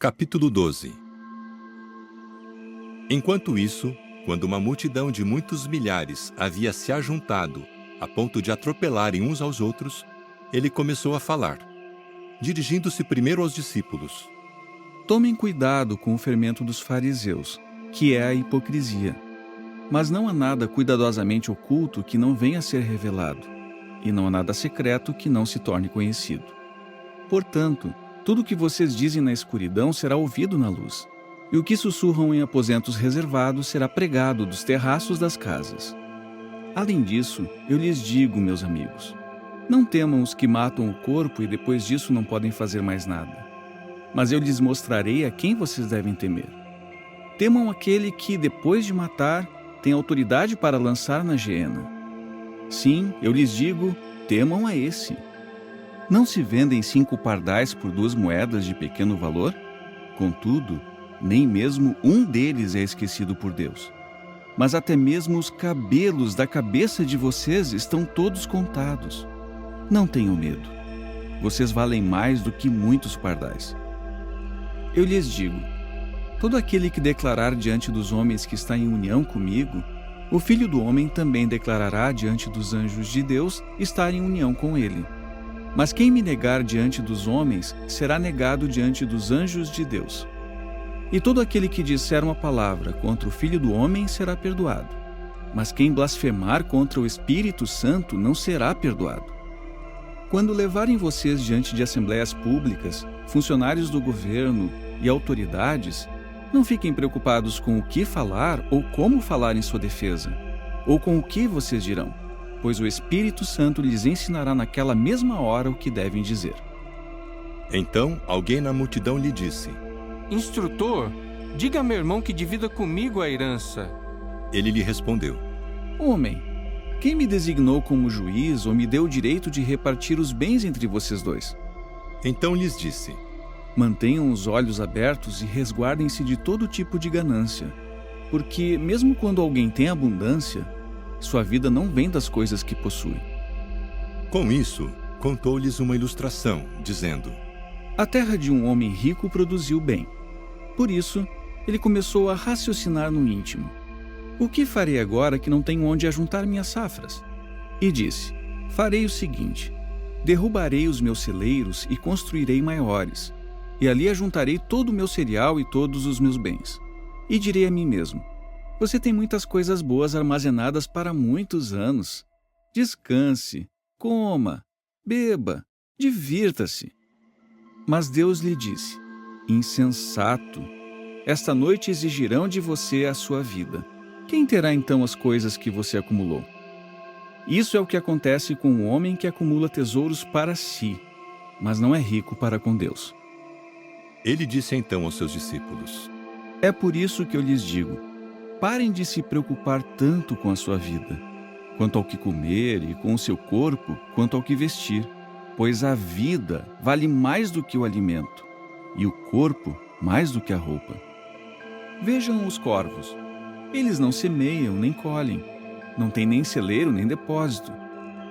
Capítulo 12. Enquanto isso, quando uma multidão de muitos milhares havia se ajuntado, a ponto de atropelarem uns aos outros, ele começou a falar, dirigindo-se primeiro aos discípulos. Tomem cuidado com o fermento dos fariseus, que é a hipocrisia. Mas não há nada cuidadosamente oculto que não venha a ser revelado, e não há nada secreto que não se torne conhecido. Portanto, tudo o que vocês dizem na escuridão será ouvido na luz, e o que sussurram em aposentos reservados será pregado dos terraços das casas. Além disso, eu lhes digo, meus amigos, não temam os que matam o corpo e depois disso não podem fazer mais nada. Mas eu lhes mostrarei a quem vocês devem temer. Temam aquele que, depois de matar, tem autoridade para lançar na geena. Sim, eu lhes digo, temam a esse. Não se vendem 5 pardais por 2 moedas de pequeno valor? Contudo, nem mesmo um deles é esquecido por Deus. Mas até mesmo os cabelos da cabeça de vocês estão todos contados. Não tenham medo. Vocês valem mais do que muitos pardais. Eu lhes digo, todo aquele que declarar diante dos homens que está em união comigo, o Filho do Homem também declarará diante dos anjos de Deus estar em união com ele. Mas quem me negar diante dos homens, será negado diante dos anjos de Deus. E todo aquele que disser uma palavra contra o Filho do Homem será perdoado. Mas quem blasfemar contra o Espírito Santo não será perdoado. Quando levarem vocês diante de assembleias públicas, funcionários do governo e autoridades, não fiquem preocupados com o que falar ou como falar em sua defesa, ou com o que vocês dirão, pois o Espírito Santo lhes ensinará naquela mesma hora o que devem dizer. Então, alguém na multidão lhe disse, Instrutor, diga a meu irmão que divida comigo a herança. Ele lhe respondeu, Homem, quem me designou como juiz ou me deu o direito de repartir os bens entre vocês dois? Então lhes disse, Mantenham os olhos abertos e resguardem-se de todo tipo de ganância, porque mesmo quando alguém tem abundância, sua vida não vem das coisas que possui. Com isso, contou-lhes uma ilustração, dizendo, A terra de um homem rico produziu bem. Por isso, ele começou a raciocinar no íntimo. O que farei agora que não tenho onde ajuntar minhas safras? E disse, farei o seguinte, derrubarei os meus celeiros e construirei maiores, e ali ajuntarei todo o meu cereal e todos os meus bens. E direi a mim mesmo, você tem muitas coisas boas armazenadas para muitos anos. Descanse, coma, beba, divirta-se. Mas Deus lhe disse, insensato, esta noite exigirão de você a sua vida. Quem terá então as coisas que você acumulou? Isso é o que acontece com o homem que acumula tesouros para si, mas não é rico para com Deus. Ele disse então aos seus discípulos, É por isso que eu lhes digo, parem de se preocupar tanto com a sua vida, quanto ao que comer e com o seu corpo, quanto ao que vestir, pois a vida vale mais do que o alimento, e o corpo mais do que a roupa. Vejam os corvos. Eles não semeiam nem colhem, não têm nem celeiro nem depósito.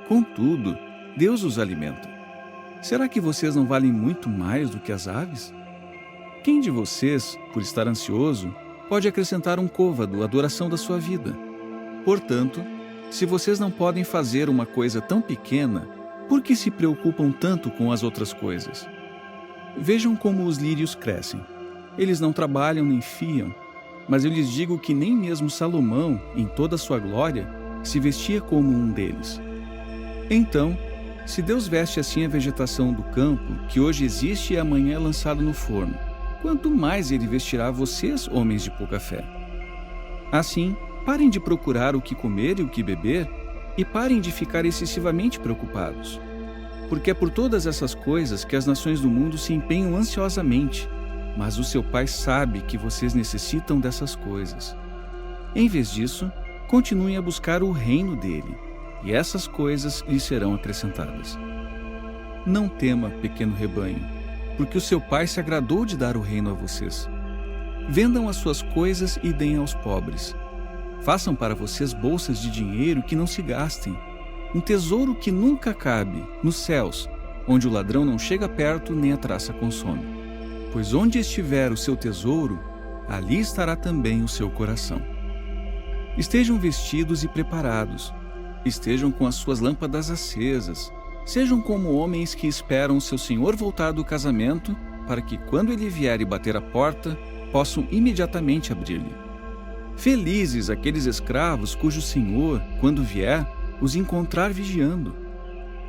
Contudo, Deus os alimenta. Será que vocês não valem muito mais do que as aves? Quem de vocês, por estar ansioso, pode acrescentar um côvado à duração da sua vida? Portanto, se vocês não podem fazer uma coisa tão pequena, por que se preocupam tanto com as outras coisas? Vejam como os lírios crescem. Eles não trabalham nem fiam, mas eu lhes digo que nem mesmo Salomão, em toda a sua glória, se vestia como um deles. Então, se Deus veste assim a vegetação do campo, que hoje existe e amanhã é lançado no forno, quanto mais ele vestirá vocês, homens de pouca fé. Assim, parem de procurar o que comer e o que beber, e parem de ficar excessivamente preocupados. Porque é por todas essas coisas que as nações do mundo se empenham ansiosamente, mas o seu Pai sabe que vocês necessitam dessas coisas. Em vez disso, continuem a buscar o reino dele, e essas coisas lhes serão acrescentadas. Não tema, pequeno rebanho, porque o seu Pai se agradou de dar o reino a vocês. Vendam as suas coisas e deem aos pobres. Façam para vocês bolsas de dinheiro que não se gastem, um tesouro que nunca cabe, nos céus, onde o ladrão não chega perto nem a traça consome. pois onde estiver o seu tesouro, ali estará também o seu coração. Estejam vestidos e preparados, estejam com as suas lâmpadas acesas, sejam como homens que esperam o seu senhor voltar do casamento, para que, quando ele vier e bater a porta, possam imediatamente abrir-lhe. Felizes aqueles escravos cujo senhor, quando vier, os encontrar vigiando.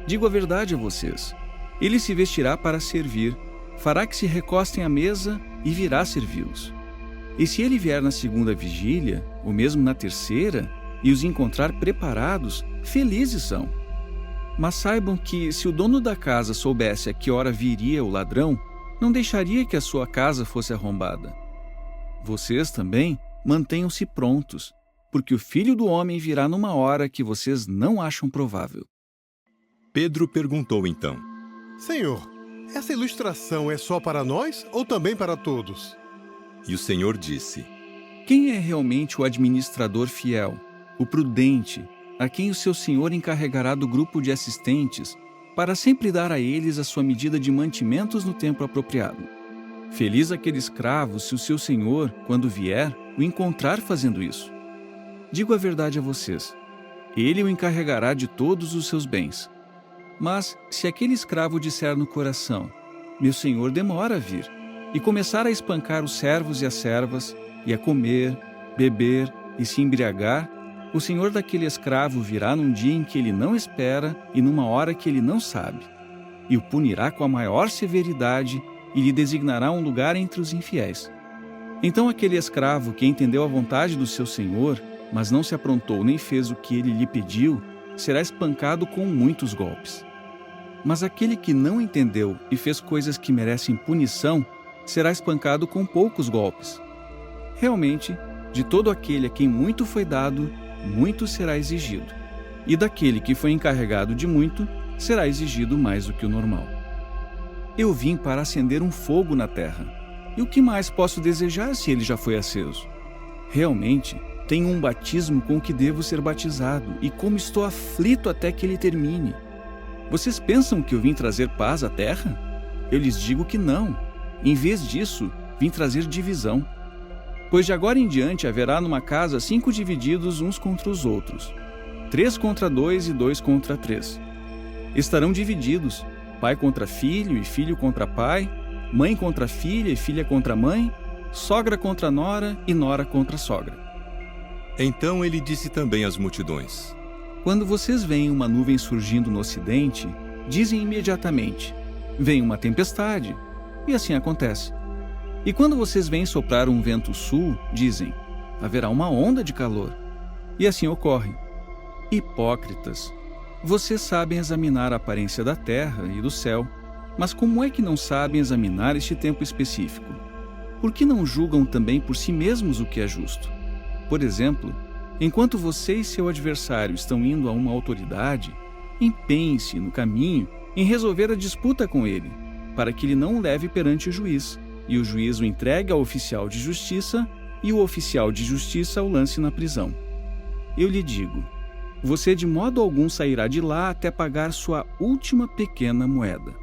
Digo a verdade a vocês: ele se vestirá para servir, fará que se recostem à mesa e virá servi-los. E se ele vier na segunda vigília, ou mesmo na terceira, e os encontrar preparados, felizes são. Mas saibam que, se o dono da casa soubesse a que hora viria o ladrão, não deixaria que a sua casa fosse arrombada. Vocês também mantenham-se prontos, porque o Filho do Homem virá numa hora que vocês não acham provável. Pedro perguntou então: Senhor, essa ilustração é só para nós ou também para todos? E o Senhor disse: Quem é realmente o administrador fiel, o prudente, a quem o seu senhor encarregará do grupo de assistentes, para sempre dar a eles a sua medida de mantimentos no tempo apropriado? Feliz aquele escravo se o seu senhor, quando vier, o encontrar fazendo isso. Digo a verdade a vocês: ele o encarregará de todos os seus bens. Mas, se aquele escravo disser no coração: meu senhor demora a vir, e começar a espancar os servos e as servas, e a comer, beber e se embriagar, o senhor daquele escravo virá num dia em que ele não espera e numa hora que ele não sabe, e o punirá com a maior severidade e lhe designará um lugar entre os infiéis. Então aquele escravo que entendeu a vontade do seu senhor, mas não se aprontou nem fez o que ele lhe pediu, será espancado com muitos golpes. Mas aquele que não entendeu e fez coisas que merecem punição, será espancado com poucos golpes. Realmente, de todo aquele a quem muito foi dado, muito será exigido. E daquele que foi encarregado de muito, será exigido mais do que o normal. Eu vim para acender um fogo na terra. E o que mais posso desejar se ele já foi aceso? Realmente, tenho um batismo com o que devo ser batizado, e como estou aflito até que ele termine. Vocês pensam que eu vim trazer paz à terra? Eu lhes digo que não. Em vez disso, vim trazer divisão. Pois de agora em diante haverá numa casa 5 divididos uns contra os outros, 3 contra 2 e 2 contra 3. Estarão divididos, pai contra filho e filho contra pai, mãe contra filha e filha contra mãe, sogra contra nora e nora contra sogra. Então ele disse também às multidões: Quando vocês veem uma nuvem surgindo no ocidente, dizem imediatamente: vem uma tempestade, e assim acontece. E quando vocês veem soprar um vento sul, dizem: haverá uma onda de calor, e assim ocorre. Hipócritas! Vocês sabem examinar a aparência da terra e do céu, mas como é que não sabem examinar este tempo específico? Por que não julgam também por si mesmos o que é justo? Por exemplo, enquanto você e seu adversário estão indo a uma autoridade, empenhe-se no caminho em resolver a disputa com ele, para que ele não o leve perante o juiz, e o juiz o entregue ao oficial de justiça, e o oficial de justiça o lance na prisão. Eu lhe digo: você de modo algum sairá de lá até pagar sua última pequena moeda.